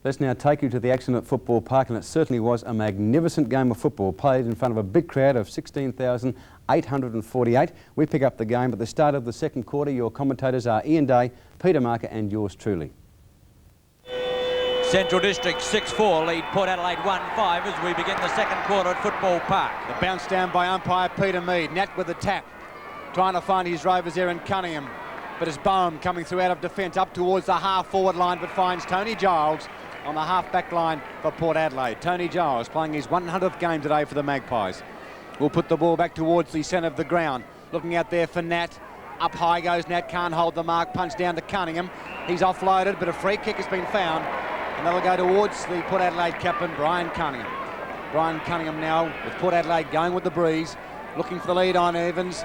Let's now take you to the action at Football Park, and it certainly was a magnificent game of football played in front of a big crowd of 16,848. We pick up the game at the start of the second quarter. Your commentators are Ian Day, Peter Marker and yours truly. Central District 6-4 lead Port Adelaide 1-5 as we begin the second quarter at Football Park. The bounce down by umpire Peter Mead. Nat with the tap, trying to find his rovers there in Cunningham. But it's Boehm coming through out of defence up towards the half-forward line, but finds Tony Giles on the half-back line for Port Adelaide. Tony Giles playing his 100th game today for the Magpies. We'll put the ball back towards the centre of the ground. Looking out there for Nat. Up high goes Nat, can't hold the mark. Punch down to Cunningham. He's offloaded, but a free kick has been found. And that'll go towards the Port Adelaide captain, Brian Cunningham. Brian Cunningham now with Port Adelaide going with the breeze. Looking for the lead on Evans.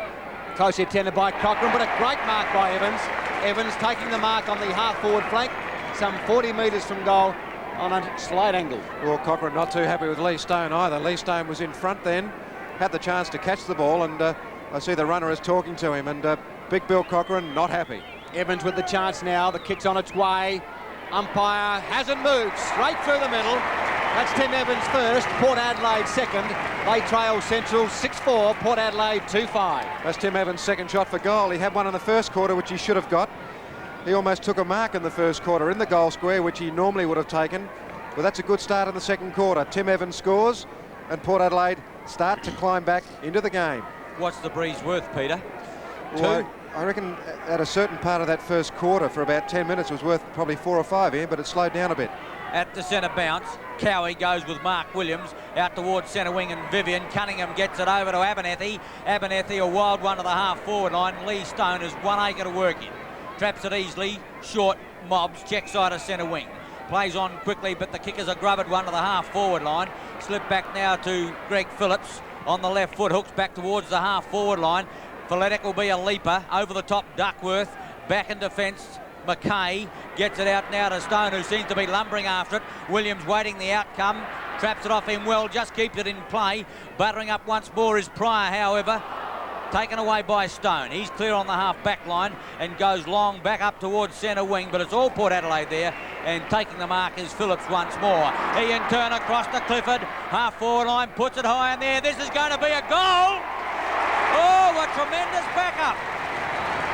Closely attended by Cochrane, but a great mark by Evans. Evans taking the mark on the half-forward flank, some 40 metres from goal on a slight angle. Well, Cochrane not too happy with Lee Stone either. Lee Stone was in front then, had the chance to catch the ball, and I see the runner is talking to him, and big Bill Cochrane not happy. Evans with the chance now. The kick's on its way. Umpire hasn't moved. Straight through the middle. That's Tim Evans first, Port Adelaide second. They trail Central 6-4, Port Adelaide 2-5. That's Tim Evans' second shot for goal. He had one in the first quarter, which he should have got. He almost took a mark in the first quarter in the goal square, which he normally would have taken. But that's a good start in the second quarter. Tim Evans scores, and Port Adelaide start to climb back into the game. What's the breeze worth, Peter? Well, Two? I reckon at a certain part of that first quarter for about 10 minutes was worth probably 4 or 5 here, but it slowed down a bit. At the centre bounce, Cowie goes with Mark Williams out towards centre wing and Vivian. Cunningham gets it over to Abernethy. Abernethy, a wild one to the half-forward line. Lee Stone has 1 acre to work in. Traps it easily, short, mobs, check side of centre wing. Plays on quickly, but the kick is a grubbered one to the half-forward line. Slip back now to Greg Phillips on the left foot, hooks back towards the half-forward line. Feletic will be a leaper, over the top Duckworth, back in defence. McKay gets it out now to Stone, who seems to be lumbering after it. Williams waiting the outcome, traps it off him well, just keeps it in play. Buttering up once more is Pryor, however. Taken away by Stone. He's clear on the half-back line and goes long back up towards centre wing, but it's all Port Adelaide there, and taking the mark is Phillips once more. Ian Turner across to Clifford, half-forward line, puts it high in there. This is going to be a goal! Oh, a tremendous backup!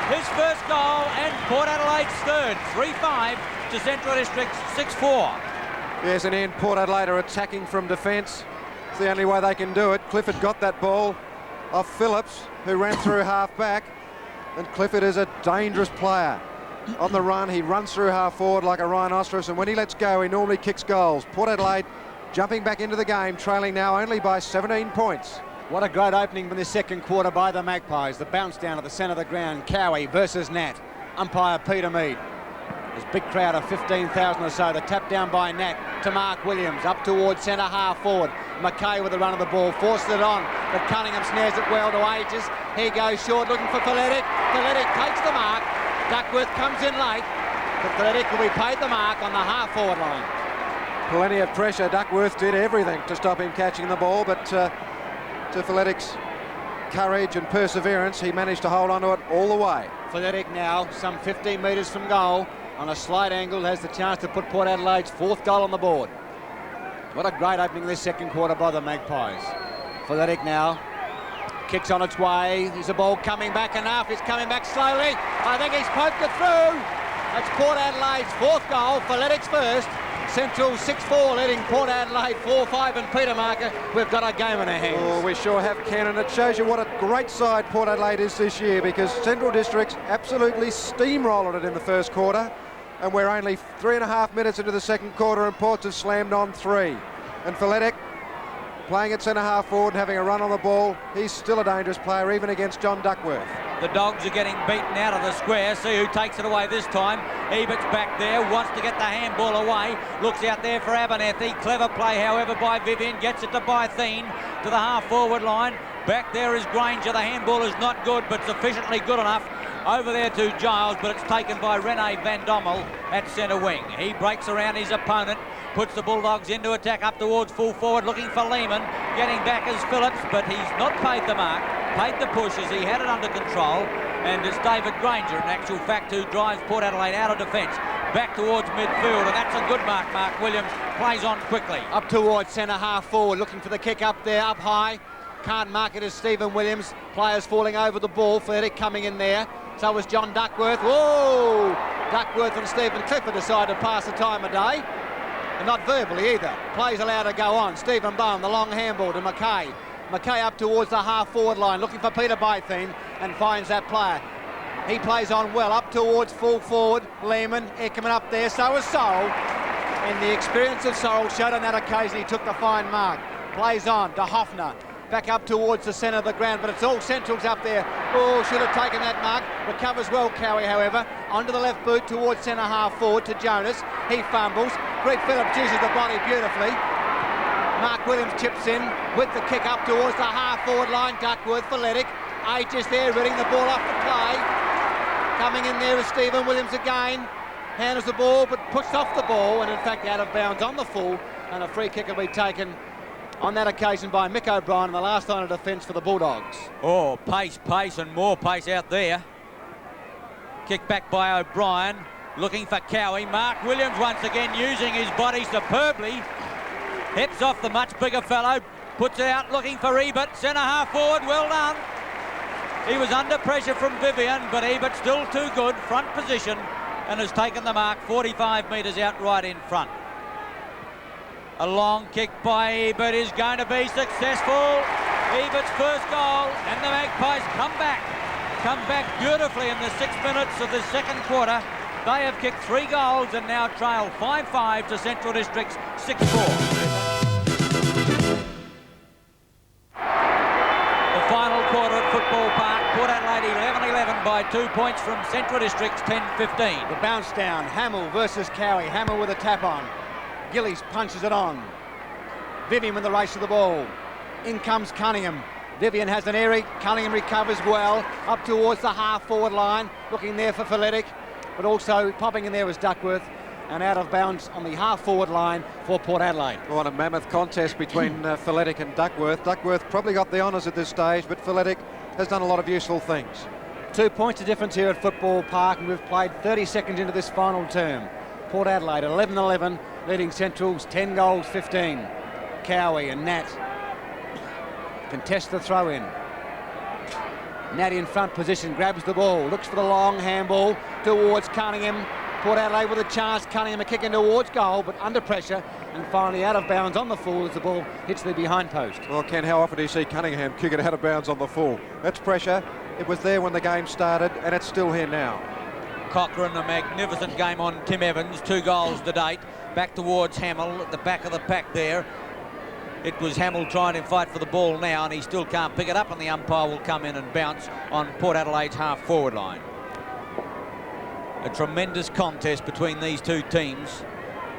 His first goal and Port Adelaide's third. 3-5 to Central District 6-4. Yes, and Ian, Port Adelaide are attacking from defence. It's the only way they can do it. Clifford got that ball off Phillips, who ran through half-back, and Clifford is a dangerous player. On the run, he runs through half-forward like a rhinoceros, and when he lets go, he normally kicks goals. Port Adelaide jumping back into the game, trailing now only by 17 points. What a great opening for this second quarter by the Magpies. The bounce down at the centre of the ground. Cowie versus Nat. Umpire Peter Mead. There's a big crowd of 15,000 or so. The tap down by Nat to Mark Williams. Up towards centre half forward. McKay with the run of the ball. Forced it on. But Cunningham snares it well to Aegis. He goes short looking for Feletic. Feletic takes the mark. Duckworth comes in late. But Feletic will be paid the mark on the half forward line. Plenty of pressure. Duckworth did everything to stop him catching the ball, but to Feletic's courage and perseverance, he managed to hold on to it all the way. Feletic now some 15 metres from goal on a slight angle, has the chance to put Port Adelaide's fourth goal on the board. What a great opening this second quarter by the Magpies. Feletic now kicks on its way. There's a ball coming back enough. It's coming back slowly. I think he's poked it through. That's Port Adelaide's fourth goal. Feletic's first. Central 6-4 leading Port Adelaide 4-5, and Peter Marker, we've got a game in our hands. Oh, we sure have, Ken, and it shows you what a great side Port Adelaide is this year, because Central Districts absolutely steamrolled it in the first quarter, and we're only 3.5 minutes into the second quarter, and Ports have slammed on 3. And Feletic, playing at centre half forward and having a run on the ball, he's still a dangerous player, even against John Duckworth. The Dogs are getting beaten out of the square. See who takes it away this time. Ebert's back there, wants to get the handball away. Looks out there for Abernethy. Clever play, however, by Vivian. Gets it to Bytheen to the half-forward line. Back there is Granger. The handball is not good, but sufficiently good enough. Over there to Giles, but it's taken by Rene Van Dommel at centre wing. He breaks around his opponent, puts the Bulldogs into attack up towards full forward, looking for Lehman. Getting back is Phillips, but he's not paid the mark. Paid the push as he had it under control, and it's David Granger, in actual fact, who drives Port Adelaide out of defence. back towards midfield, and that's a good mark. Mark Williams plays on quickly. Up towards centre half forward, looking for the kick up there, up high. Can't mark it as Stephen Williams. Players falling over the ball. Frederick coming in there. So was John Duckworth. Whoa! Duckworth and Stephen Clifford decide to pass the time of day. And not verbally either. Play's allowed to go on. Stephen Bowen, the long handball to Mackay. Mackay up towards the half-forward line, looking for Peter Bytheen, and finds that player. He plays on well, up towards full forward. Lehman, Eckerman up there, so is Sorrell. And the experience of Sorrell showed on that occasion. He took the fine mark. Plays on to Hoffner. Back up towards the centre of the ground, but it's all Centrals up there. Oh, should have taken that mark. Recovers well, Cowie, however. Onto the left boot towards centre half forward to Jonas. He fumbles. Greg Phillips uses the body beautifully. Mark Williams chips in with the kick up towards the half forward line. Duckworth for Ledick. Age is there, reading the ball off the play. Coming in there is Stephen Williams again. Handles the ball, but pushed off the ball, and in fact out of bounds on the full. And a free kick will be taken on that occasion by Mick O'Brien in the last line of defence for the Bulldogs. Oh, pace, and more pace out there. Kick back by O'Brien, looking for Cowie. Mark Williams once again using his body superbly. Hips off the much bigger fellow, puts it out looking for Ebert. Centre half forward, well done. He was under pressure from Vivian, but Ebert still too good, front position, and has taken the mark 45 metres out right in front. A long kick by Ebert is going to be successful. Ebert's first goal, and the Magpies come back beautifully in the 6 minutes of the second quarter. They have kicked 3 goals and now trail 5-5 to Central District's 6-4. The final quarter at Football Park, Port Adelaide 11-11 by 2 points from Central District's 10-15. The bounce down, Hamill versus Cowie. Hamill with a tap on. Gillies punches it on. Vivian with the race of the ball. In comes Cunningham. Vivian has an airy. Cunningham recovers well. Up towards the half-forward line. Looking there for Feletic. But also popping in there was Duckworth. And out of bounds on the half-forward line for Port Adelaide. What a mammoth contest between Feletic and Duckworth. Duckworth probably got the honours at this stage, but Feletic has done a lot of useful things. 2 points of difference here at Football Park, and we've played 30 seconds into this final term. Port Adelaide 11-11, leading Centrals 10 goals 15. Cowie and Nat contest the throw in. Nat in front position, grabs the ball, looks for the long handball towards Cunningham. Port Adelaide with a chance. Cunningham a kick in towards goal, but under pressure, and finally out of bounds on the full as the ball hits the behind post. Well, Ken, how often do you see Cunningham kick it out of bounds on the full? That's pressure. It was there when the game started, and it's still here now. Cochrane, a magnificent game on Tim Evans, 2 goals to date. Back towards Hamill at the back of the pack there. It was Hamill trying to fight for the ball now, and he still can't pick it up, and the umpire will come in and bounce on Port Adelaide's half-forward line. A tremendous contest between these two teams.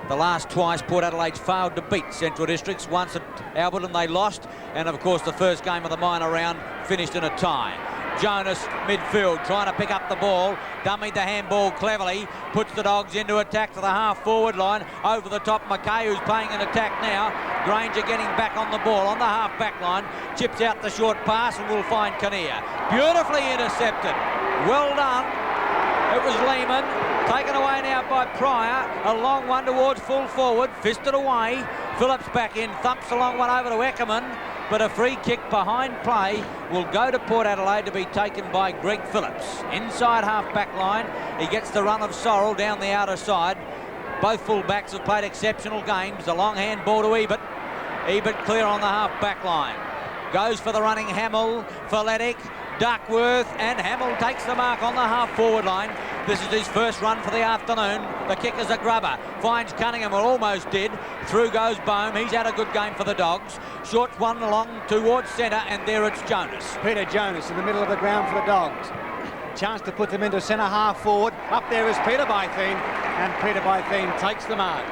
The last twice Port Adelaide's failed to beat Central Districts, once at Alberton they lost, and of course the first game of the minor round finished in a tie. Jonas midfield trying to pick up the ball, dummied the handball cleverly, puts the Dogs into attack to the half-forward line, over the top Mackay, who's playing an attack now. Granger getting back on the ball on the half-back line, chips out the short pass and will find Kinnear. Beautifully intercepted, well done. It was Lehman, taken away now by Pryor, a long one towards full forward, fisted away. Phillips back in, thumps a long one over to Eckerman, but a free kick behind play will go to Port Adelaide to be taken by Greg Phillips. Inside half-back line, he gets the run of Sorrell down the outer side. Both full-backs have played exceptional games. The long hand ball to Ebert. Ebert clear on the half-back line. Goes for the running Hamill, Feletic, Duckworth, and Hamill takes the mark on the half-forward line. This is his first run for the afternoon. The kick is a grubber. Finds Cunningham, or almost did. Through goes Bohm. He's had a good game for the Dogs. Short one along towards centre, and there it's Jonas. Peter Jonas in the middle of the ground for the Dogs. Chance to put them into centre half forward. Up there is Peter Bytheen, and Peter Bytheen takes the mark.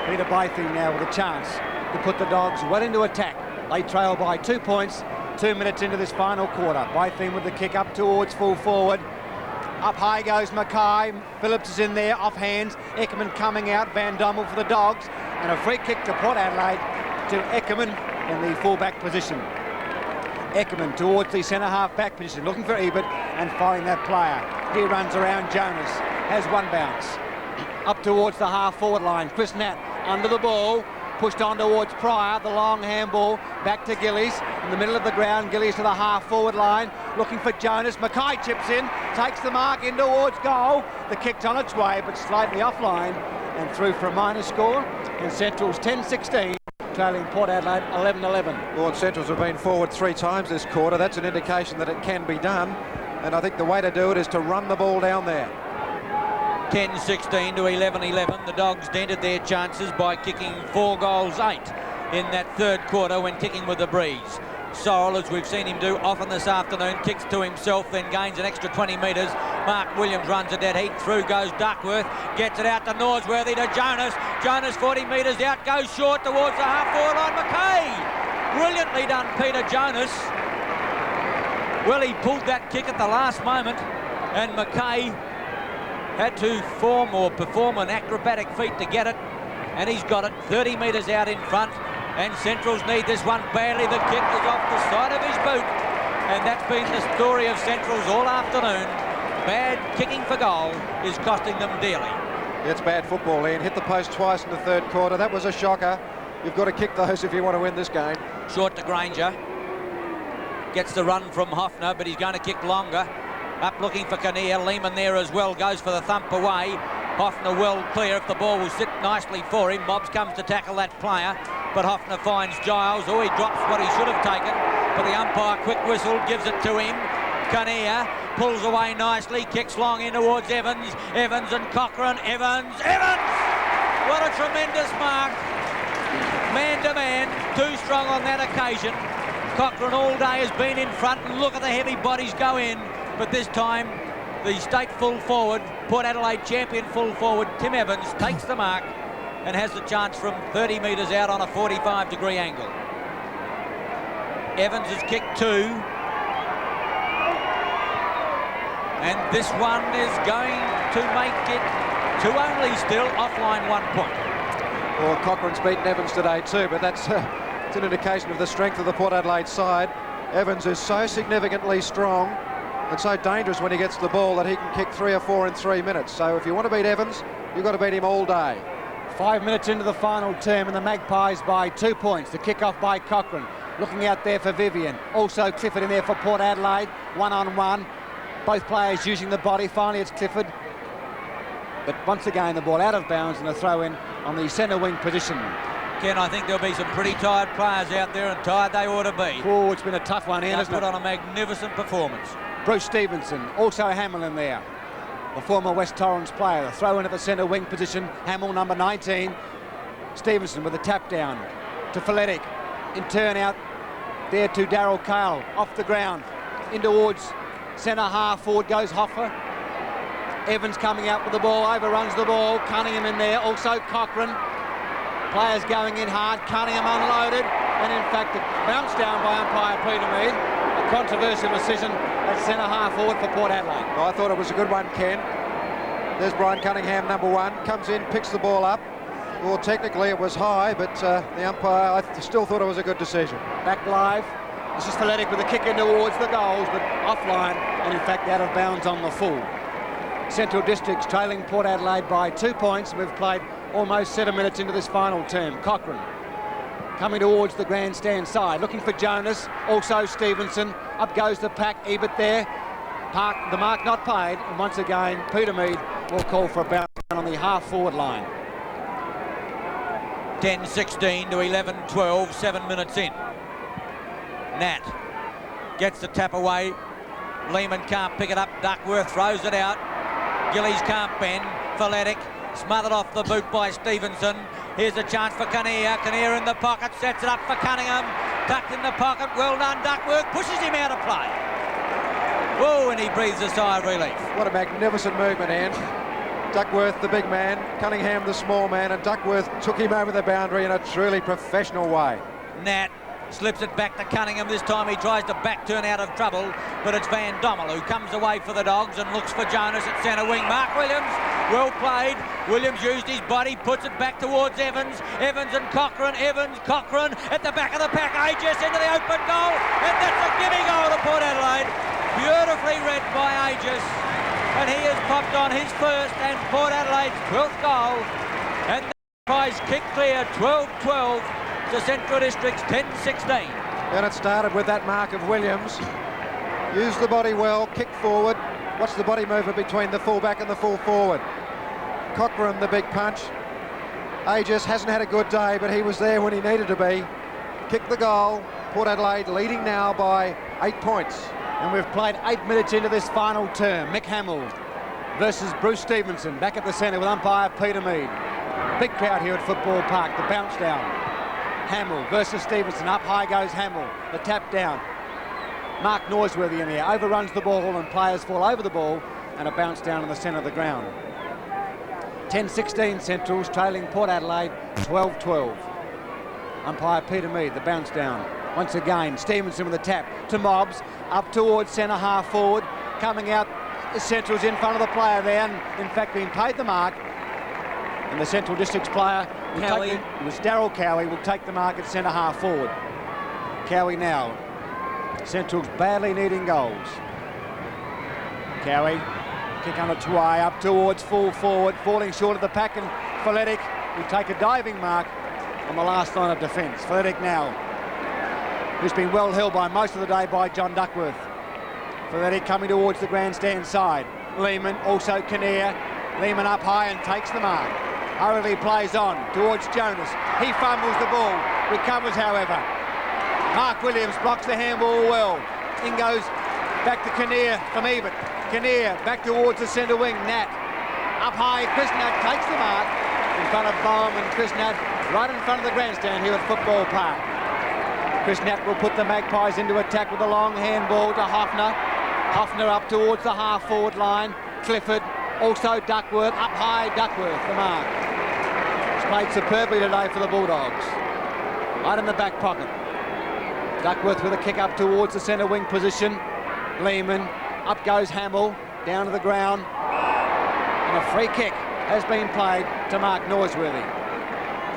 Peter Bytheen now with a chance to put the Dogs well into attack. They trail by 2 points. 2 minutes into this final quarter. Bytheen with the kick up towards full forward. Up high goes Mackay. Phillips is in there, off hands. Eckerman coming out. Van Dommel for the Dogs. And a free kick to Port Adelaide to Eckerman in the full-back position. Eckerman towards the centre half-back position, looking for Ebert and finding that player. He runs around Jonas. Has one bounce. up towards the half-forward line. Chris Nat under the ball, pushed on towards Pryor, the long handball, back to Gillies, in the middle of the ground, Gillies to the half-forward line, looking for Jonas. Mackay chips in, takes the mark in towards goal. The kick's on its way, but slightly offline, and through for a minor score, and Central's 10-16, trailing Port Adelaide 11-11. Well, Centrals have been forward 3 times this quarter. That's an indication that it can be done, and I think the way to do it is to run the ball down there. 10-16 to 11-11. The Dogs dented their chances by kicking 4 goals 8 in that third quarter when kicking with the breeze. Sorrell, as we've seen him do often this afternoon, kicks to himself, then gains an extra 20 metres. Mark Williams runs a dead heat. Through goes Duckworth. Gets it out to Norsworthy to Jonas. Jonas 40 metres out, goes short towards the half-forward line. Mackay! Brilliantly done, Peter Jonas. Well, he pulled that kick at the last moment, and Mackay had to perform an acrobatic feat to get it, and he's got it 30 metres out in front, and Centrals need this one badly. The kick is off the side of his boot, and that's been the story of Centrals all afternoon. Bad kicking for goal is costing them dearly. It's bad football, Ian. Hit the post twice in the third quarter. That was a shocker. You've got to kick those if you want to win this game. Short to Granger. Gets the run from Hoffner, but he's going to kick longer. Up looking for Kinnear. Lehman there as well. Goes for the thump away. Hoffner well clear if the ball will sit nicely for him. Mobbs comes to tackle that player, but Hoffner finds Giles. Oh, he drops what he should have taken, but the umpire, quick whistle, gives it to him. Kinnear pulls away nicely, kicks long in towards Evans. Evans and Cochrane. Evans! What a tremendous mark. Man to man, too strong on that occasion. Cochrane all day has been in front, and look at the heavy bodies go in. But this time, the state full forward, Port Adelaide champion full forward, Tim Evans, takes the mark and has the chance from 30 metres out on a 45-degree angle. Evans has kicked 2. And this one is going to make it 2 only still, offline 1 point. Well, Cochrane's beaten Evans today too, but that's it's an indication of the strength of the Port Adelaide side. Evans is so significantly strong and so dangerous when he gets the ball that he can kick 3 or 4 in 3 minutes. So if you want to beat Evans, you've got to beat him all day. 5 minutes into the final term, and the Magpies by 2 points. The kick-off by Cochrane. Looking out there for Vivian. Also Clifford in there for Port Adelaide. 1-on-1. Both players using the body. Finally, it's Clifford. But once again, the ball out of bounds and a throw-in on the centre wing position. Ken, I think there'll be some pretty tired players out there, and tired they ought to be. Oh, it's been a tough one, Ian, They've hasn't it? put on a magnificent performance. Bruce Stevenson, also Hamill in there. The former West Torrens player. The throw-in at the centre wing position. Hamill, number 19. Stevenson with a tap down to Feletic. In turn out there to Darryl Cale. Off the ground. In towards centre half forward goes Hoffer. Evans coming out with the ball. Overruns the ball. Cunningham in there. Also Cochrane. Players going in hard. Cunningham unloaded. And in fact, it bounced down by umpire Peter Mead. A controversial decision at centre half forward for Port Adelaide. Well, I thought it was a good one, Ken. There's Brian Cunningham, number 1. Comes in, picks the ball up. Well, technically it was high, but the umpire, I still thought it was a good decision. Back live. This is Feletic with a kick in towards the goals, but offline, and in fact out of bounds on the full. Central Districts trailing Port Adelaide by 2 points. We've played almost 7 minutes into this final term. Cochrane coming towards the grandstand side, looking for Jonas, also Stevenson. Up goes the pack, Ebert there. The mark not paid, and once again, Peter Mead will call for a bounce on the half-forward line. 10-16 to 11-12, 7 minutes in. Nat gets the tap away. Lehman can't pick it up. Duckworth throws it out. Gillies can't bend. Feletic smothered off the boot by Stevenson. Here's a chance for Kinnear. Kinnear in the pocket, sets it up for Cunningham. Tucked in the pocket, well done. Duckworth pushes him out of play. Whoa, and he breathes a sigh of relief. What a magnificent movement, Anne. Duckworth, the big man, Cunningham, the small man, and Duckworth took him over the boundary in a truly professional way. Nat slips it back to Cunningham. This time he tries to back turn out of trouble, but it's Van Dommel who comes away for the Dogs and looks for Jonas at centre wing. Mark Williams, well played. Williams used his body, puts it back towards Evans. Evans and Cochrane. Evans, Cochrane at the back of the pack. Aegis into the open goal, and that's a gimme goal to Port Adelaide. Beautifully read by Aegis. and he has popped on his first and Port Adelaide's 12th goal. And the Magpies kick clear 12-12 to Central District's 10-16. And it started with that mark of Williams. Used the body well, kicked forward. Watch the body movement between the fullback and the full forward. Cochrane, the big punch. Aegis hasn't had a good day, but he was there when he needed to be. Kicked the goal. Port Adelaide leading now by 8 points. And we've played 8 minutes into this final term. Mick Hamill versus Bruce Stevenson, back at the centre with umpire Peter Mead. Big crowd here at Football Park. The bounce down. Hamill versus Stevenson. Up high goes Hamill. The tap down. Mark Noiseworthy in the air. Overruns the ball and players fall over the ball, and a bounce down in the centre of the ground. 10-16 Centrals trailing Port Adelaide 12-12. Umpire Peter Mead, the bounce down. Once again, Stevenson with the tap to Mobbs, up towards centre half forward, coming out, the Centrals in front of the player there, and in fact being paid the mark. And the Central District's player, it was Darryl Cowie, will take the mark at centre half forward. Cowie now. Central's badly needing goals. Cowie, kick under Tuai, up towards full forward, falling short of the pack, and Feletic will take a diving mark on the last line of defence. Feletic now, who's been well held by most of the day by John Duckworth. Feletic coming towards the grandstand side. Lehman, also Kinnear. Lehman up high and takes the mark. Hurriedly plays on towards Jonas. He fumbles the ball, recovers however. Mark Williams blocks the handball well. In goes back to Kinnear from Ebert. Kinnear back towards the centre wing. Nat up high. Chris Nat takes the mark in front of Bohm and Chris Nat right in front of the grandstand here at Football Park. Chris Nat will put the Magpies into attack with a long handball to Hoffner. Hoffner up towards the half forward line. Clifford, also Duckworth, up high Duckworth, the mark. He's played superbly today for the Bulldogs. Right in the back pocket. Duckworth with a kick up towards the centre wing position. Lehman, up goes Hamill, down to the ground. And a free kick has been played to Mark Noiseworthy.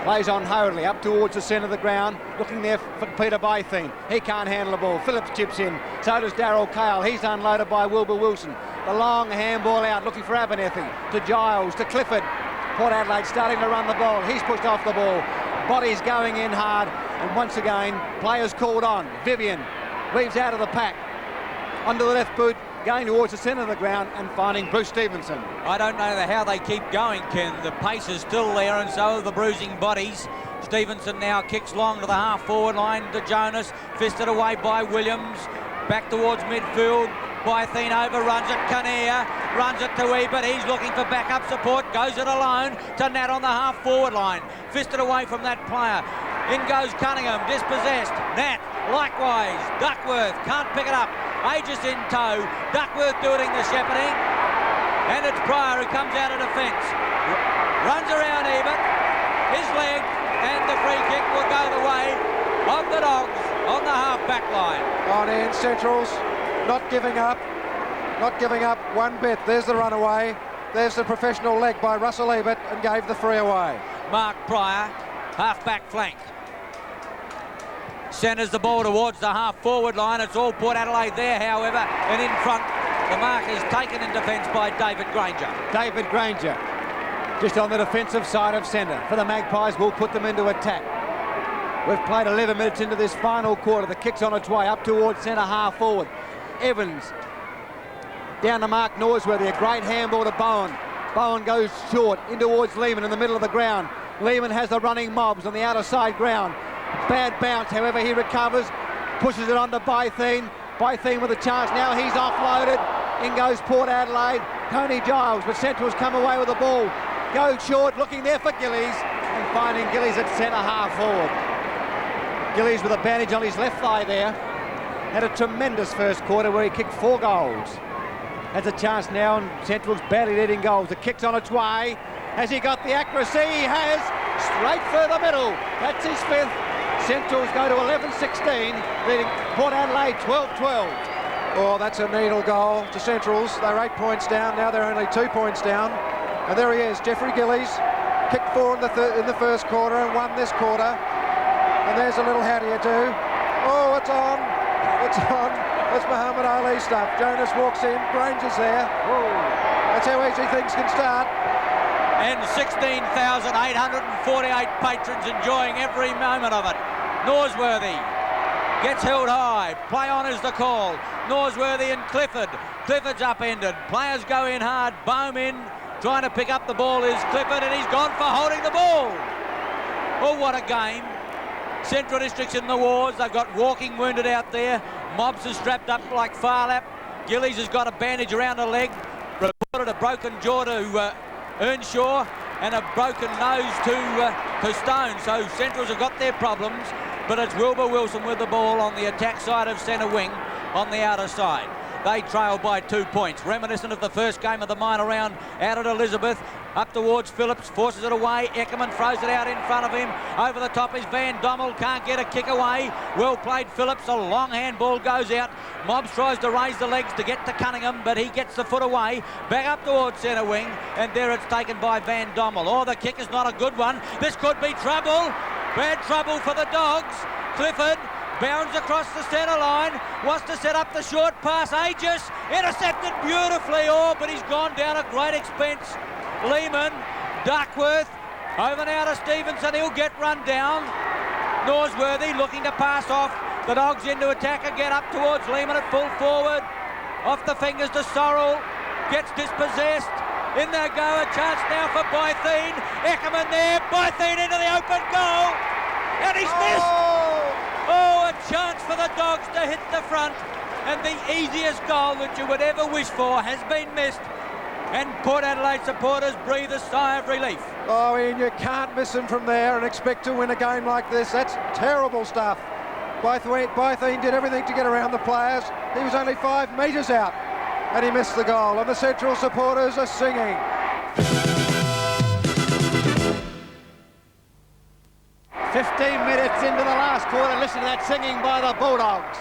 Plays on hurriedly, up towards the centre of the ground, looking there for Peter Bytheen. He can't handle the ball. Phillips chips in, so does Darryl Cale. He's unloaded by Wilbur Wilson. The long handball out, looking for Abernethy, to Giles, to Clifford. Port Adelaide starting to run the ball. He's pushed off the ball. Bodies going in hard, and once again, players called on. Vivian weaves out of the pack, onto the left boot, going towards the centre of the ground and finding Bruce Stevenson. I don't know how they keep going, Ken. The pace is still there, and so are the bruising bodies. Stevenson now kicks long to the half-forward line to Jonas, fisted away by Williams, back towards midfield. Bytheen overruns it, Kinnear runs it to Ebert, he's looking for backup support, goes it alone to Nat on the half-forward line, fisted away from that player. In goes Cunningham, dispossessed. Nat, likewise. Duckworth can't pick it up. Aegis in tow. Duckworth doing the shepherding. And it's Pryor who comes out of defence. Runs around Ebert. His leg. And the free kick will go the way of the Dogs on the half-back line. On in, Centrals. Not giving up. Not giving up one bit. There's the runaway. There's the professional leg by Russell Ebert and gave the free away. Mark Pryor, half-back flank. Centres the ball towards the half-forward line. It's all Port Adelaide there, however, and in front, the mark is taken in defence by David Granger. David Granger, just on the defensive side of centre. For the Magpies, will put them into attack. We've played 11 minutes into this final quarter. The kick's on its way up towards centre half-forward. Evans, down to Mark Noiseworthy, a great handball to Bowen. Bowen goes short, in towards Lehman in the middle of the ground. Lehman has the running Mobs on the outer side ground. Bad bounce, however, he recovers, pushes it on to Bytheen. Bytheen with a chance now, he's offloaded. In goes Port Adelaide, Tony Giles, but Central's come away with the ball. Goes short, looking there for Gillies, and finding Gillies at centre half forward. Gillies with a bandage on his left thigh there. Had a tremendous first quarter where he kicked 4 goals. Has a chance now, and Central's badly leading goals. The kick's on its way. Has he got the accuracy? He has. Straight through the middle. That's his 5th. Centrals go to 11-16, leading Port Adelaide 12-12. Oh, that's a needle goal to Centrals. They're 8 points down. Now they're only 2 points down. And there he is, Jeffrey Gillies. Kicked 4 in the first quarter and 1 this quarter. And there's a little how do you do. Oh, it's on. It's on. It's Muhammad Ali stuff. Jonas walks in, Granger's there. That's how easy things can start. And 16,848 patrons enjoying every moment of it. Norsworthy gets held high. Play on is the call. Norsworthy and Clifford. Clifford's upended. Players go in hard. Bohm in. Trying to pick up the ball is Clifford, and he's gone for holding the ball. Oh, what a game. Central District's in the wars. They've got Walking wounded out there. Mobs are strapped up like Farlap. Gillies has got a bandage around her leg. Reported a broken jaw to Earnshaw and a broken nose to Stone. So Centrals have got their problems, but it's Wilbur Wilson with the ball on the attack side of centre wing on the outer side. They trail by 2 points, reminiscent of the first game of the minor round out at Elizabeth. Up towards Phillips, forces it away. Eckerman throws it out in front of him. Over the top is Van Dommel, can't get a kick away. Well played Phillips, a long handball goes out. Mobbs tries to raise the legs to get to Cunningham, but he gets the foot away. Back up towards centre wing, and there it's taken by Van Dommel. Oh, the kick is not a good one. This could be trouble. Bad trouble for the Dogs. Clifford bounds across the centre line, wants to set up the short pass. Aegis intercepted beautifully, but he's gone down at great expense. Lehman, Duckworth, over now to Stevenson, he'll get run down. Norsworthy looking to pass off. The Dogs into attack and get up towards Lehman at full forward. Off the fingers to Sorrell, gets dispossessed. In they go, a chance now for Bytheen. Eckerman there, Bytheen into the open goal, and he's missed. Oh, a chance for the Dogs to hit the front, and the easiest goal that you would ever wish for has been missed, and Port Adelaide supporters breathe a sigh of relief. Oh, Ian, you can't miss him from there and expect to win a game like this. That's terrible stuff. Bytheen did everything to get around the players. He was only 5 metres out, and he missed the goal, and the Central supporters are singing. 15 minutes into the last quarter. Listen to that singing by the Bulldogs.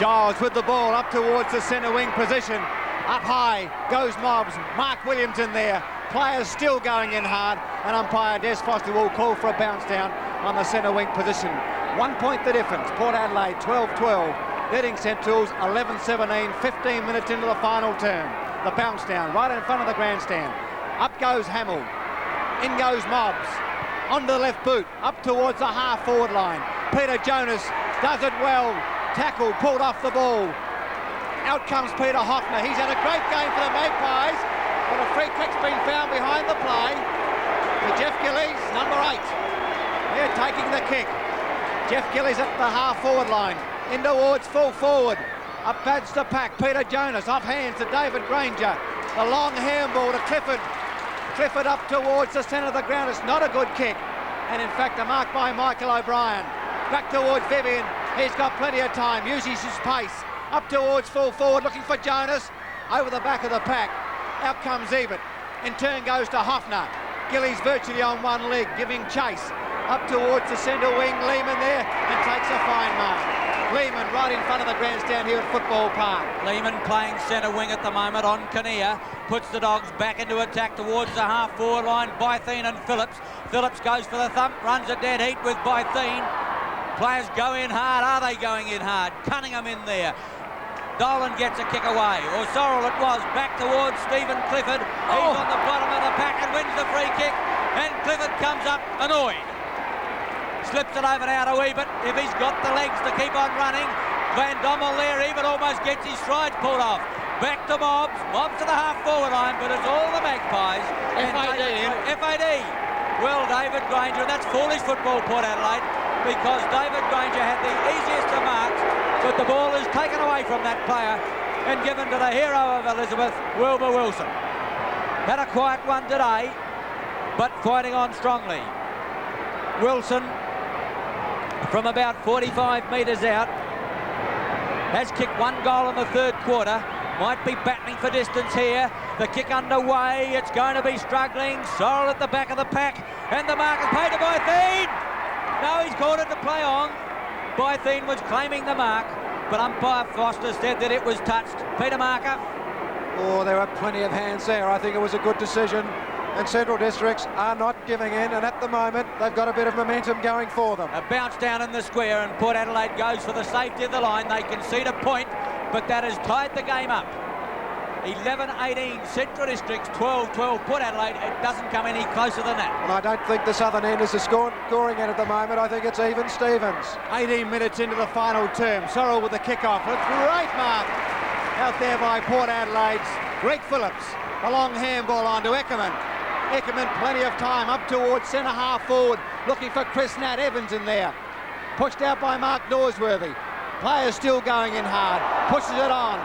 Giles with the ball up towards the centre wing position. Up high goes Mobbs. Mark Williams in there. Players still going in hard, and umpire Des Foster will call for a bounce down on the centre wing position. 1 point the difference. Port Adelaide 12-12. Leading Centrals 11-17. 15 minutes into the final term. The bounce down right in front of the grandstand. Up goes Hamill, in goes Mobbs, onto the left boot, up towards the half-forward line. Peter Jonas does it well, tackle, pulled off the ball. Out comes Peter Hoffner. He's had a great game for the Magpies, but a free kick's been found behind the play. To Jeff Gillies, number 8. They're taking the kick. Jeff Gillies at the half-forward line, in towards full forward. Up pads the pack, Peter Jonas, off hands to David Granger. The long handball to Clifford. Clifford up towards the centre of the ground. It's not a good kick. And in fact, a mark by Michael O'Brien. Back towards Vivian. He's got plenty of time. Uses his pace. Up towards full forward, looking for Jonas. Over the back of the pack. Out comes Ebert. In turn goes to Hoffner. Gillies virtually on one leg, giving chase. Up towards the centre wing. Lehman there, and takes a fine mark. Lehman right in front of the grandstand here at Football Park. Lehman playing centre wing at the moment on Kinnear. Puts the Dogs back into attack towards the half-forward line. Bytheen and Phillips. Phillips goes for the thump, runs a dead heat with Bytheen. Players go in hard. Are they going in hard? Cunningham in there. Dolan gets a kick away, or Sorrell it was, back towards Stephen Clifford. He's on the bottom of the pack and wins the free kick, and Clifford comes up annoyed. Slips it over now to Ebert, if he's got the legs to keep on running. Van Dommel there, Ebert almost gets his strides pulled off. Back to Mobbs, Mobbs to the half-forward line, but it's all the Magpies. FAD. Well, David Granger, and that's foolish football, Port Adelaide, because David Granger had the easiest of marks, but the ball is taken away from that player and given to the hero of Elizabeth, Wilbur Wilson. Had a quiet one today, but fighting on strongly. Wilson, from about 45 metres out, has kicked 1 goal in the third quarter. Might be battling for distance here. The kick underway. It's going to be struggling. Sorrell at the back of the pack. And the mark is paid to Bytheen. No, he's called it to play on. Bytheen was claiming the mark, but umpire Foster said that it was touched. Peter Marker. Oh, there were plenty of hands there. I think it was a good decision. and Central Districts are not giving in, and at the moment they've got a bit of momentum going for them. A bounce down in the square, and Port Adelaide goes for the safety of the line. They concede a point, but that has tied the game up. 11-18 Central Districts, 12-12 Port Adelaide. It doesn't come any closer than that. And I don't think the southern end is the scoring end at the moment. I think it's even Stevens. 18 minutes into the final term. Sorrell with the kick-off. A great mark out there by Port Adelaide's Greg Phillips. A long handball on to Eckerman. Eckerman plenty of time up towards centre half forward, looking for Chris Nat Evans in there. Pushed out by Mark Norsworthy. Players still going in hard. Pushes it on.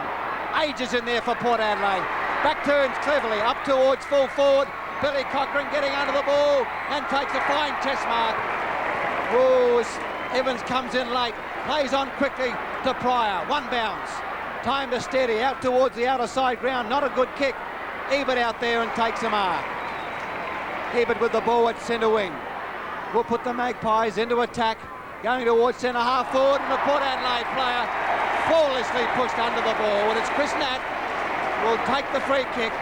Ages in there for Port Adelaide. Back turns cleverly up towards full forward. Billy Cochrane getting under the ball and takes a fine test mark. Oh, Evans comes in late. Plays on quickly to Pryor. One bounce. Time to steady out towards the outer side ground. Not a good kick. Ebert out there and takes a mark. Ebert with the ball at centre wing. Will put the Magpies into attack. Going towards centre half forward, and the Port Adelaide player flawlessly pushed under the ball, and it's Chris Nat will take the free kick.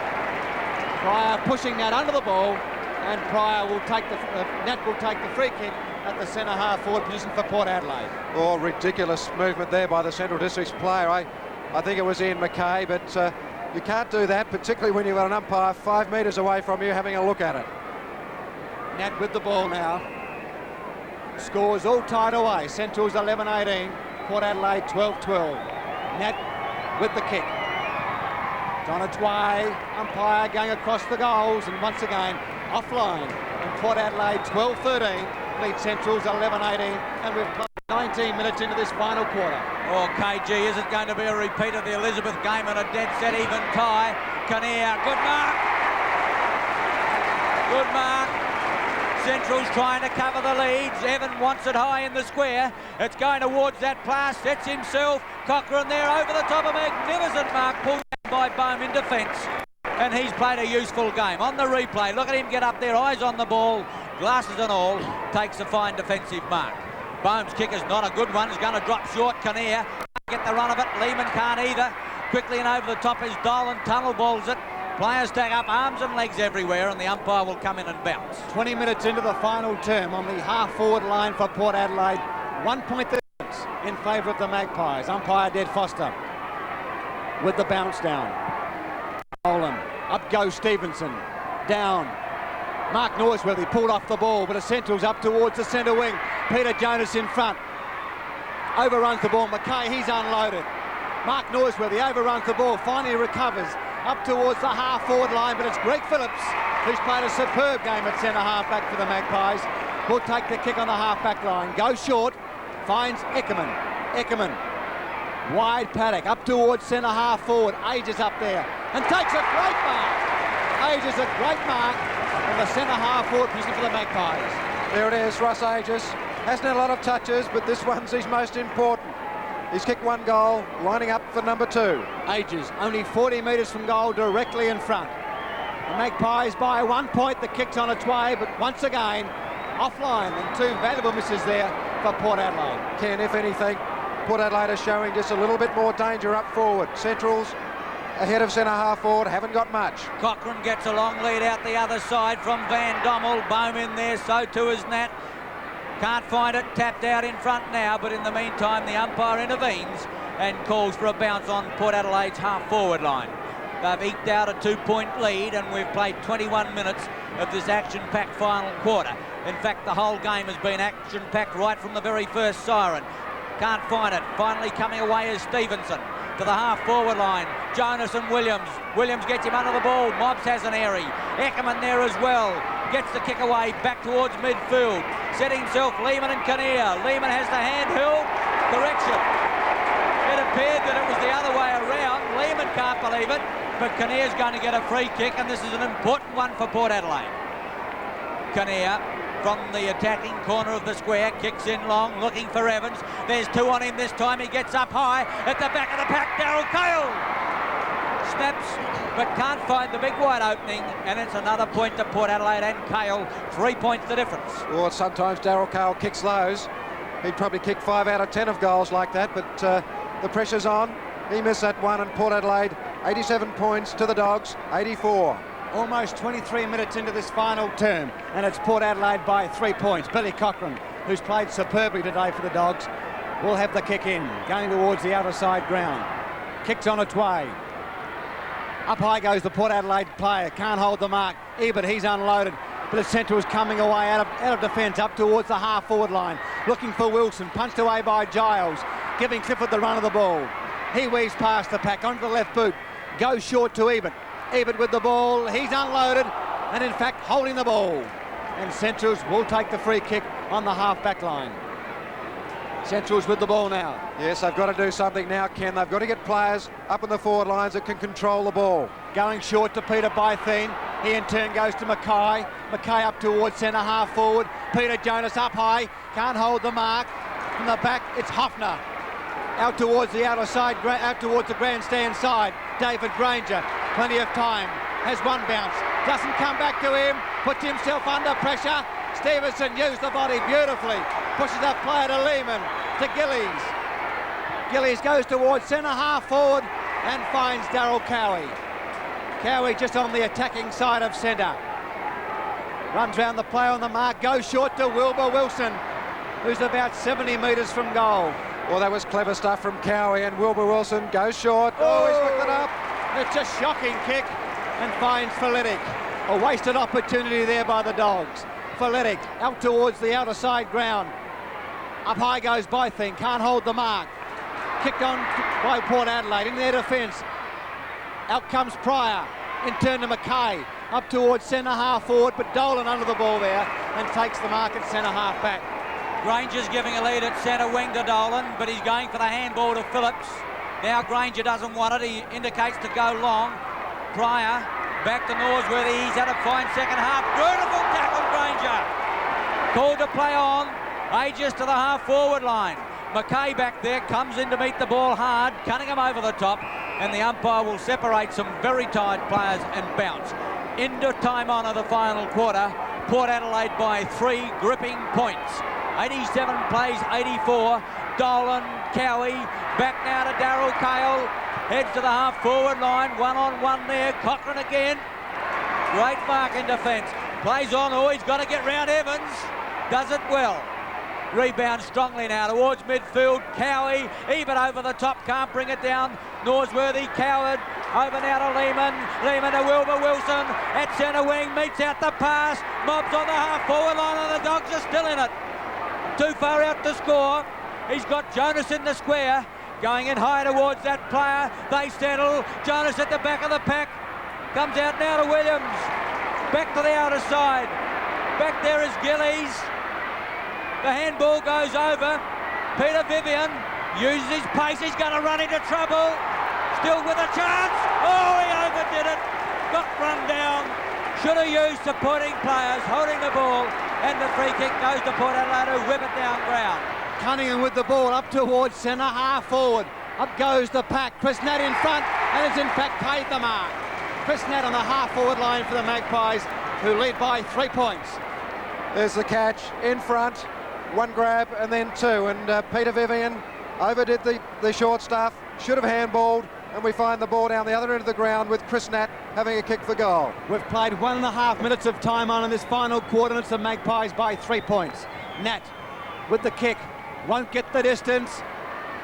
Pryor pushing Nat under the ball, and Pryor will take Nat will take the free kick at the centre half forward position for Port Adelaide. Oh, ridiculous movement there by the Central Districts player. I think it was Ian McKay, but you can't do that, particularly when you've got an umpire 5 metres away from you having a look at it. Nat with the ball now. Scores all tied away. Central's 11-18. Port Adelaide 12-12. Nat with the kick. It's on its way. Umpire going across the goals, and once again offline. And Port Adelaide 12-13 lead Central's 11-18, and we've played 19 minutes into this final quarter. Oh, KG, is it going to be a repeat of the Elizabeth game and a dead set even tie? Kinnear, good mark. Good mark. Central's trying to cover the leads. Evan wants it high in the square. It's going towards that pass. Sets himself. Cochrane there over the top. A magnificent mark pulled down by Bohm in defence. And he's played a useful game. On the replay, look at him get up there, eyes on the ball, glasses and all, takes a fine defensive mark. Bohm's kick is not a good one. He's going to drop short. Kinnear can't get the run of it. Lehman can't either. Quickly and over the top is Dolan. Tunnel balls it. Players tag up arms and legs everywhere, and the umpire will come in and bounce. 20 minutes into the final term on the half-forward line for Port Adelaide. 1 point difference in favour of the Magpies. Umpire Ded Foster with the bounce down. Nolan. Up goes Stevenson. Down. Mark Norsworthy pulled off the ball, but the Central's up towards the centre wing. Peter Jonas in front. Overruns the ball. McKay, he's unloaded. Mark Norsworthy overruns the ball, finally recovers. Up towards the half-forward line, but it's Greg Phillips who's played a superb game at centre half-back for the Magpies. Will take the kick on the half-back line. Goes short, finds Eckerman. Eckerman, wide paddock, up towards centre half-forward. Ages up there, and takes a great mark. Ages a great mark on the centre half-forward position for the Magpies. There it is, Russ Ages. Hasn't had a lot of touches, but this one's his most important. He's kicked 1 goal, lining up for number 2. Ages, only 40 metres from goal, directly in front. The Magpies by 1 point. The kick's on its way, but once again, offline, and 2 valuable misses there for Port Adelaide. Ken, if anything, Port Adelaide is showing just a little bit more danger up forward. Central's ahead of centre half forward, haven't got much. Cochrane gets a long lead out the other side from Van Dommel. Bohm in there, so too is Nat. Can't find it, tapped out in front now, but in the meantime the umpire intervenes and calls for a bounce on Port Adelaide's half-forward line. They've eked out a 2-point lead, and we've played 21 minutes of this action-packed final quarter. In fact, the whole game has been action-packed right from the very first siren. Can't find it. Finally coming away is Stevenson to the half-forward line. Jonas and Williams. Williams gets him under the ball. Mobbs has an airy. Eckerman there as well. Gets the kick away back towards midfield. Set himself Lehman and Kinnear. Lehman has the handheld. Correction. It appeared that it was the other way around. Lehman can't believe it, but Kinnear's going to get a free kick, and this is an important one for Port Adelaide. Kinnear from the attacking corner of the square, kicks in long, looking for Evans. There's 2 on him this time. He gets up high at the back of the pack. Darryl Cale snaps, but can't find the big wide opening, and it's another point to Port Adelaide and Cale. 3 points the difference. Well, sometimes Darryl Cale kicks those. He'd probably kick 5 out of 10 of goals like that, but the pressure's on. He missed that one, and Port Adelaide 87 points to the Dogs 84. Almost 23 minutes into this final term, and it's Port Adelaide by 3 points. Billy Cochrane, who's played superbly today for the Dogs, will have the kick in, going towards the outer side ground. Kick's on its way. Up high goes the Port Adelaide player, can't hold the mark. Ebert, he's unloaded, but the centre is coming away out of defence, up towards the half-forward line. Looking for Wilson, punched away by Giles, giving Clifford the run of the ball. He weaves past the pack, onto the left boot, goes short to Ebert. Ebert with the ball, he's unloaded, and in fact holding the ball. And Centrals will take the free kick on the half-back line. Centrals with the ball now. Yes, they've got to do something now, Ken. They've got to get players up in the forward lines that can control the ball. Going short to Peter Bytheen. He in turn goes to Mackay. Mackay up towards centre half forward. Peter Jonas up high, can't hold the mark. From the back, it's Hoffner. Out towards the outer side, out towards the grandstand side. David Granger, plenty of time, has one bounce. Doesn't come back to him, puts himself under pressure. Stevenson used the body beautifully. Pushes that player to Lehman, to Gillies. Gillies goes towards centre half forward and finds Darryl Cowie. Cowie just on the attacking side of centre. Runs round the player on the mark, goes short to Wilbur Wilson, who's about 70 metres from goal. Well, that was clever stuff from Cowie, and Wilbur Wilson goes short. Oh, he's picked it up. It's a shocking kick and finds Faletic. A wasted opportunity there by the Dogs. Faletic out towards the outer side ground. Up high goes Bytheen, can't hold the mark. Kicked on by Port Adelaide in their defence. Out comes Pryor, in turn to Mackay. Up towards centre half forward, but Dolan under the ball there and takes the mark at centre half back. Granger's giving a lead at centre wing to Dolan, but he's going for the handball to Phillips. Now Granger doesn't want it, he indicates to go long. Pryor back to Norsworthy, he's had a fine second half. Beautiful tackle, Granger. Called to play on, Aegis to the half-forward line. Mackay back there, comes in to meet the ball hard, Cunningham over the top, and the umpire will separate some very tired players and bounce. Into time on of the final quarter, Port Adelaide by 3 gripping points. 87 plays 84. Dolan, Cowie, back now to Darryl Cale, heads to the half-forward line, one-on-one there, Cochrane again. Great mark in defence. Plays on, oh, he's got to get round Evans. Does it well. Rebound strongly now towards midfield. Cowie, Ebert over the top, can't bring it down. Norsworthy, Coward, over now to Lehman. Lehman to Wilbur Wilson at centre wing, meets out the pass. Mobs on the half-forward line and the Dogs are still in it. Too far out to score. He's got Jonas in the square. Going in high towards that player. They settle. Jonas at the back of the pack. Comes out now to Williams. Back to the outer side. Back there is Gillies. The handball goes over. Peter Vivian uses his pace. He's going to run into trouble. Still with a chance. Oh, he overdid it. Got run down. Should have used supporting players holding the ball. And the free kick goes to Port Adelaide, who whip it down ground. Cunningham with the ball up towards centre half forward. Up goes the pack. Chris Nat in front and has in fact paid the mark. Chris Nat on the half forward line for the Magpies, who lead by 3 points. There's the catch in front. One grab and then two. And Peter Vivian overdid the short stuff. Should have handballed. And we find the ball down the other end of the ground with Chris Nat having a kick for goal. We've played 1.5 minutes of time on in this final quarter, and it's the Magpies by 3 points. Nat with the kick, won't get the distance.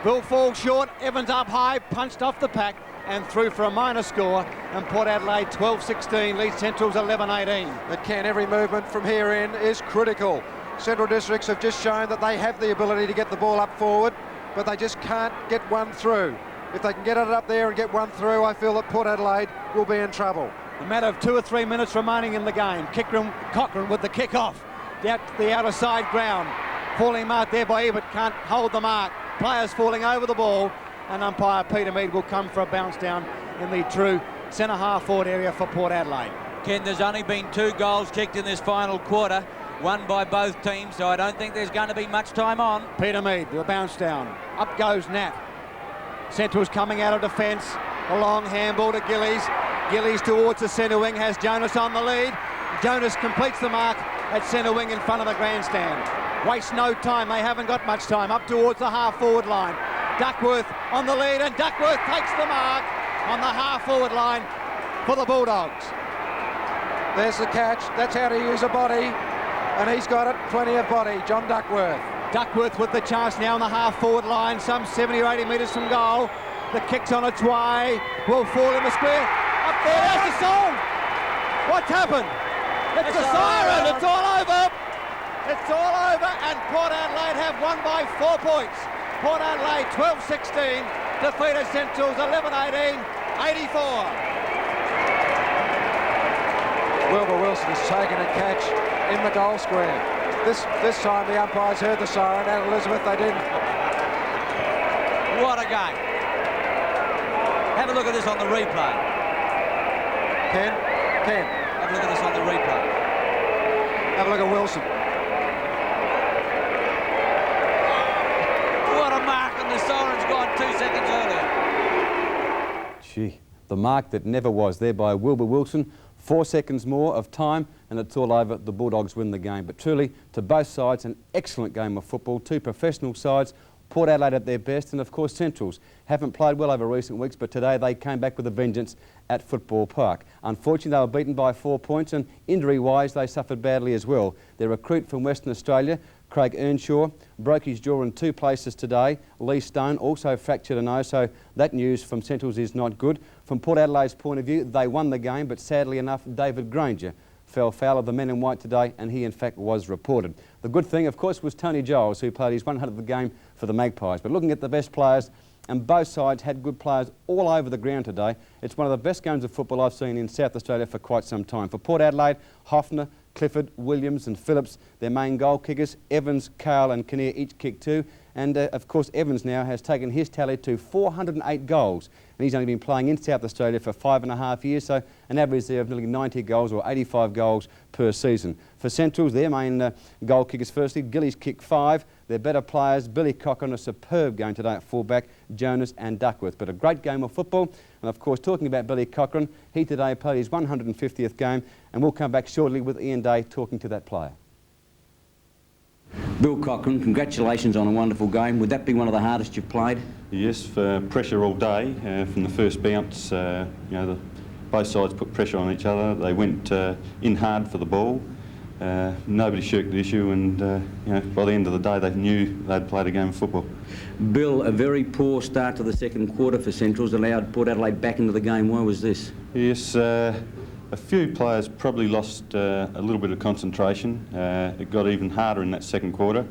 Will fall short. Evans up high, punched off the pack and through for a minor score. And Port Adelaide 12-16, lead Centrals 11-18. But Ken, every movement from here in is critical. Central Districts have just shown that they have the ability to get the ball up forward, but they just can't get one through. If they can get it up there and get one through, I feel that Port Adelaide will be in trouble. A matter of 2 or 3 minutes remaining in the game. Cochrane with the kick off. Out to the outer side ground. Falling mark there by Ebert, can't hold the mark. Players falling over the ball, and umpire Peter Mead will come for a bounce down in the true centre half forward area for Port Adelaide. Ken, there's only been 2 goals kicked in this final quarter, one by both teams, so I don't think there's going to be much time on. Peter Mead, the bounce down. Up goes Nat. Central's coming out of defence. A long handball to Gillies. Gillies towards the centre wing, has Jonas on the lead. Jonas completes the mark at centre wing in front of the grandstand. Wastes no time, they haven't got much time. Up towards the half-forward line. Duckworth on the lead, and Duckworth takes the mark on the half-forward line for the Bulldogs. There's the catch. That's how to use a body. And he's got it. Plenty of body. John Duckworth. Duckworth with the chance now on the half-forward line, some 70 or 80 metres from goal. The kick's on its way. Will fall in the square. Up there, there's the song. What's happened? It's a siren. It's all over. It's all over, and Port Adelaide have won by 4 points. Port Adelaide 12-16, defeated Centrals 11-18, 84. Wilbur Wilson has taken a catch in the goal square. This time the umpires heard the siren, and Elizabeth, they didn't. What a game. Have a look at this on the replay. Ken? Have a look at this on the replay. Have a look at Wilson. What a mark, and the siren's gone 2 seconds earlier. Gee, the mark that never was there by Wilbur Wilson. 4 seconds more of time and it's all over. The Bulldogs win the game. But truly, to both sides, an excellent game of football. 2 professional sides. Port Adelaide at their best, and of course Centrals haven't played well over recent weeks, but today they came back with a vengeance at Football Park. Unfortunately, they were beaten by 4 points, and injury-wise they suffered badly as well. Their recruit from Western Australia, Craig Earnshaw, broke his jaw in 2 places today. Lee Stone also fractured a nose, so that news from Centrals is not good. From Port Adelaide's point of view, they won the game, but sadly enough, David Granger fell foul of the men in white today, and he in fact was reported. The good thing, of course, was Tony Giles, who played his 100th game for the Magpies. But looking at the best players, and both sides had good players all over the ground today. It's one of the best games of football I've seen in South Australia for quite some time. For Port Adelaide, Hoffner, Clifford, Williams and Phillips, their main goal kickers. Evans, Cale and Kinnear each kicked 2. And of course Evans now has taken his tally to 408 goals. And he's only been playing in South Australia for 5.5 years, so an average there of nearly 90 goals or 85 goals per season. For Centrals, their main goal kickers firstly, Gillies kicked 5. Their better players, Billy Cochrane, a superb game today at fullback, Jonas and Duckworth. But a great game of football. And of course, talking about Billy Cochrane, he today played his 150th game, and we'll come back shortly with Ian Day talking to that player. Bill Cochrane, congratulations on a wonderful game. Would that be one of the hardest you've played? Yes, for pressure all day. From the first bounce, both sides put pressure on each other. They went in hard for the ball. Nobody shirked the issue, and by the end of the day, they knew they'd played a game of football. Bill, a very poor start to the second quarter for Centrals allowed Port Adelaide back into the game. Why was this? Yes, a few players probably lost a little bit of concentration. It got even harder in that second quarter.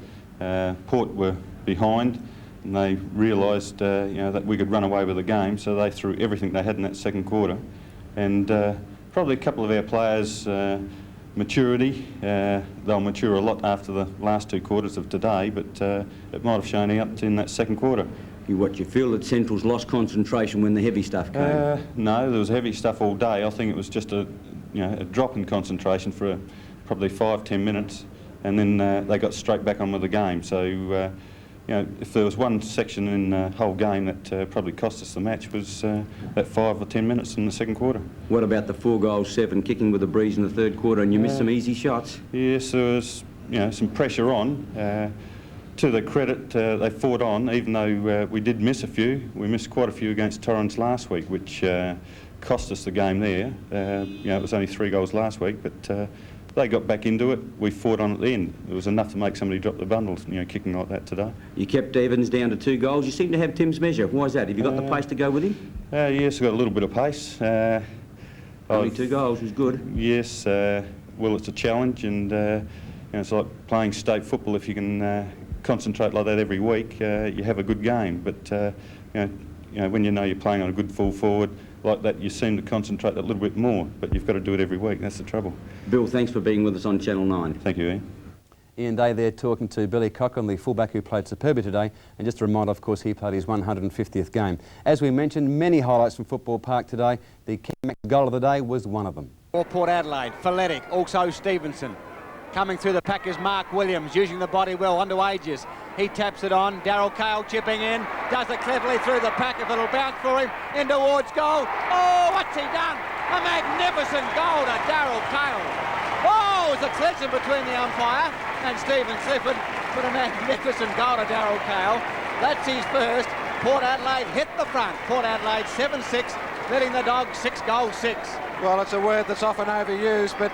Port were behind, and they realised that we could run away with the game, so they threw everything they had in that second quarter. And probably a couple of our players, maturity, they'll mature a lot after the last 2 quarters of today, but it might have shown out in that second quarter. You feel that Centrals lost concentration when the heavy stuff came? No, there was heavy stuff all day. I think it was just a drop in concentration for probably 5-10 minutes, and then they got straight back on with the game. So, if there was one section in the whole game that probably cost us the match, was that 5 or 10 minutes in the second quarter. What about the 4 goals, 7 kicking with a breeze in the third quarter, and you missed some easy shots? Yes, there was some pressure on. To their credit, they fought on, even though we did miss a few. We missed quite a few against Torrens last week, which cost us the game there. It was only 3 goals last week, but they got back into it. We fought on at the end. It was enough to make somebody drop the bundles, kicking like that today. You kept Evans down to 2 goals. You seem to have Tim's measure. Why is that? Have you got the pace to go with him? Yes, I've got a little bit of pace. Only 2 goals was good. Yes, well, it's a challenge, and it's like playing state football. If you can concentrate like that every week, you have a good game. But when you're playing on a good full forward like that, you seem to concentrate a little bit more. But you've got to do it every week. That's the trouble. Bill, thanks for being with us on Channel 9. Thank you, Ian. Ian Day there talking to Billy Cochrane, the fullback who played superbly today. And just a reminder, of course, he played his 150th game. As we mentioned, many highlights from Football Park today. The goal of the day was one of them. For Port Adelaide, Feletic, also Stevenson. Coming through the pack is Mark Williams, using the body well, under ages. He taps it on, Daryl Cale chipping in, does it cleverly through the pack. If it'll bounce for him, in towards goal. Oh, what's he done? A magnificent goal to Daryl Cale. Oh, it was a collision between the umpire and Stephen Clifford, but a magnificent goal to Daryl Cale. That's his first. Port Adelaide hit the front. Port Adelaide 7-6, letting the Dogs 6 goals 6. Well, it's a word that's often overused, but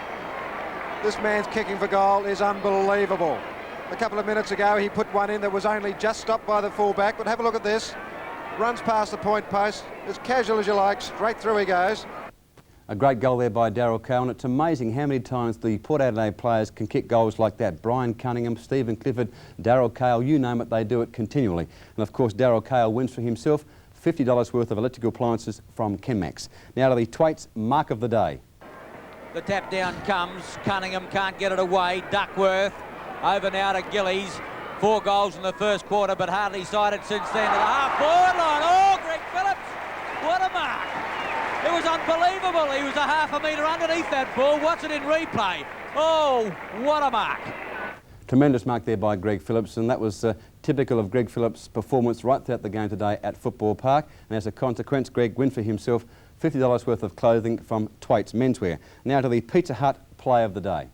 this man's kicking for goal is unbelievable. A couple of minutes ago, he put one in that was only just stopped by the fullback, but have a look at this. Runs past the point post, as casual as you like, straight through he goes. A great goal there by Darryl Cale, and it's amazing how many times the Port Adelaide players can kick goals like that. Brian Cunningham, Stephen Clifford, Darryl Cale, you name it, they do it continually. And of course, Darryl Cale wins for himself $50 worth of electrical appliances from Chemax. Now to the Thwaites Mark of the Day. The tap down comes, Cunningham can't get it away, Duckworth over now to Gillies. 4 goals in the first quarter, but hardly sighted since then to the half-forward line. Oh, Greg Phillips, what a mark. It was unbelievable. He was a half a metre underneath that ball. Watch it in replay. Oh, what a mark. Tremendous mark there by Greg Phillips, and that was typical of Greg Phillips' performance right throughout the game today at Football Park. And as a consequence, Greg wins for himself $50 worth of clothing from Thwaites Menswear. Now to the Pizza Hut Play of the Day.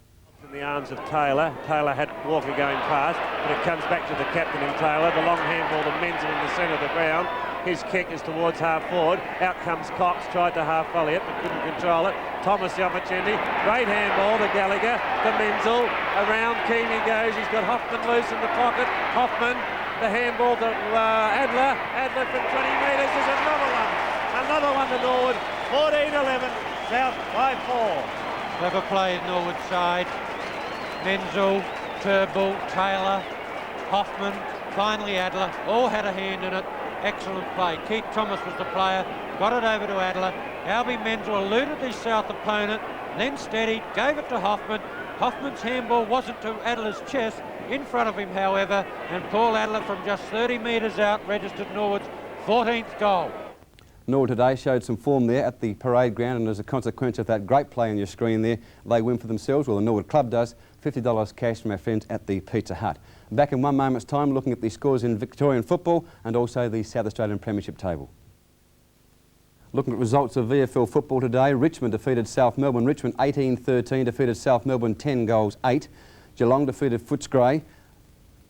In the arms of Taylor. Taylor had Walker going past, but it comes back to the captain in Taylor. The long handball to Menzel in the centre of the ground. His kick is towards half forward. Out comes Cox, tried to half volley it, but couldn't control it. Thomas the opportunity. Great handball to Gallagher, to Menzel. Around Keaney goes. He's got Hoffman loose in the pocket. Hoffman, the handball to Adler. Adler from 20 metres is another one. Another one to Norwood. 14-11. South by 4. Clever play at Norwood side. Menzel, Turnbull, Taylor, Hoffman, finally Adler, all had a hand in it. Excellent play. Keith Thomas was the player, got it over to Adler. Albie Menzel eluded the South opponent, then steadied, gave it to Hoffman. Hoffman's handball wasn't to Adler's chest, in front of him however, and Paul Adler from just 30 metres out registered Norwood's 14th goal. Norwood today showed some form there at the parade ground, and as a consequence of that great play on your screen there, they win for themselves, well the Norwood club does, $50 cash from our friends at the Pizza Hut. Back in one moment's time looking at the scores in Victorian football and also the South Australian Premiership table. Looking at results of VFL football today, Richmond defeated South Melbourne. Richmond 18-13 defeated South Melbourne 10-8. Geelong defeated Footscray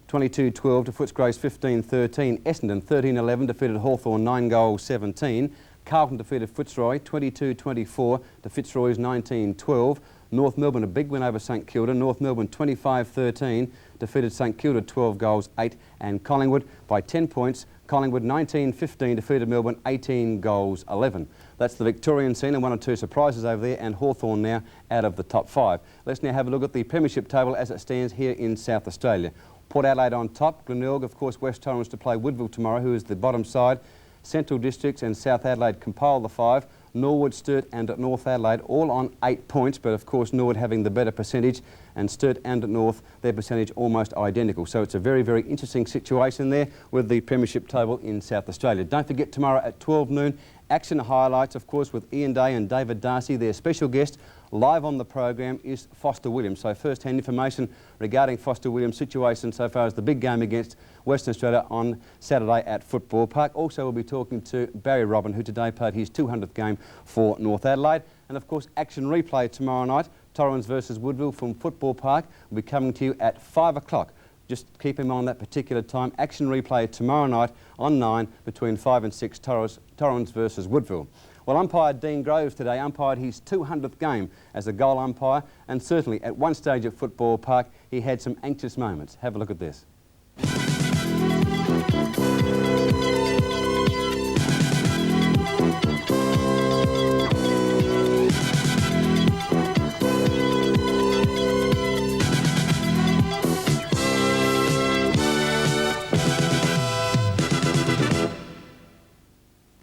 22-12 to Footscray's 15-13. Essendon 13-11 defeated Hawthorn 9-17. Carlton defeated Fitzroy 22-24 to Fitzroy's 19-12. North Melbourne a big win over St Kilda. North Melbourne 25-13 defeated St Kilda 12-8, and Collingwood by 10 points. Collingwood 19-15 defeated Melbourne 18-11. That's the Victorian scene, and 1 or 2 surprises over there, and Hawthorn now out of the top 5. Let's now have a look at the Premiership table as it stands here in South Australia. Port Adelaide on top, Glenelg, of course, West Torrens to play Woodville tomorrow, who is the bottom side. Central Districts and South Adelaide compile the 5. Norwood, Sturt and North Adelaide all on 8 points, but of course Norwood having the better percentage, and Sturt and North, their percentage almost identical. So it's a very, very interesting situation there with the Premiership table in South Australia. Don't forget tomorrow at 12 noon, action highlights, of course, with Ian Day and David Darcy. Their special guest live on the program is Foster Williams. So first-hand information regarding Foster Williams' situation so far as the big game against Western Australia on Saturday at Football Park. Also we'll be talking to Barry Robin, who today played his 200th game for North Adelaide. And of course action replay tomorrow night, Torrens versus Woodville from Football Park, will be coming to you at 5 o'clock. Just keep in mind that particular time. Action replay tomorrow night on 9 between 5 and 6, Torrens versus Woodville. Well, umpire Dean Groves today umpired his 200th game as a goal umpire, and certainly at one stage at Football Park he had some anxious moments. Have a look at this.